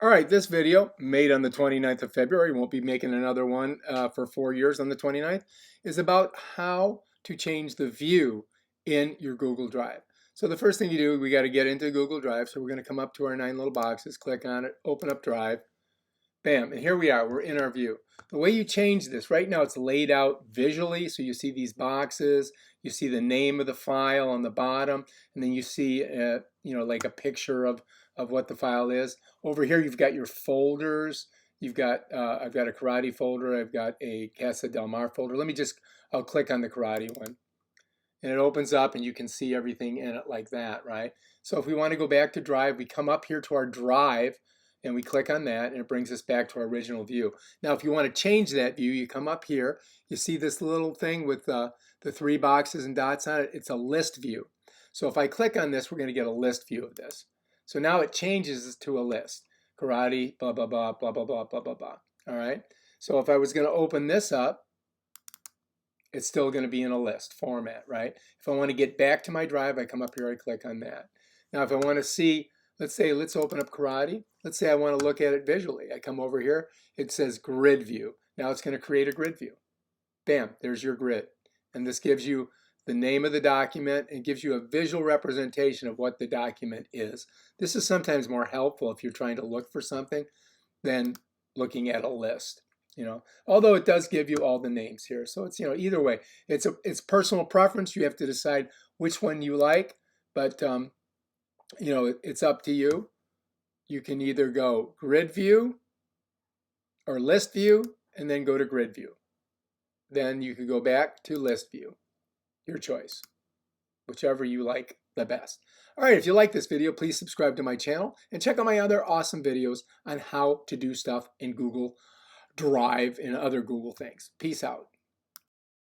All right, this video, made on the 29th of February, won't be making another one for 4 years on the 29th, is about how to change the view in your Google Drive. So the first thing you do, we got to get into Google Drive. So we're going to come up to our 9 little boxes, click on it, open up Drive, bam, and here we are, we're in our view. The way you change this, right now it's laid out visually, so you see these boxes, you see the name of the file on the bottom, and then you see, like a picture of what the file is. Over here you've got your folders. You've got, I've got a karate folder, I've got a Casa Del Mar folder. I'll click on the karate one. And it opens up and you can see everything in it like that, right? So if we want to go back to Drive, we come up here to our Drive and we click on that and it brings us back to our original view. Now, if you want to change that view, you come up here, you see this little thing with the 3 boxes and dots on it. It's a list view. So if I click on this, we're going to get a list view of this. So now it changes to a list. Karate, blah, blah, blah, blah, blah, blah, blah, blah, blah. All right. So if I was going to open this up, it's still going to be in a list format, right? If I want to get back to my Drive, I come up here, I click on that. Now, if I want to see, let's open up karate. Let's say I want to look at it visually. I come over here, it says grid view. Now it's going to create a grid view. Bam, there's your grid. And this gives you the name of the document and gives you a visual representation of what the document is. This is sometimes more helpful if you're trying to look for something than looking at a list. Although it does give you all the names here. So it's, either way, it's personal preference. You have to decide which one you like, but it's up to you. You can either go grid view or list view and then go to grid view. Then you could go back to list view. Your choice, whichever you like the best. All right, if you like this video, please subscribe to my channel and check out my other awesome videos on how to do stuff in Google Drive and other Google things. Peace out.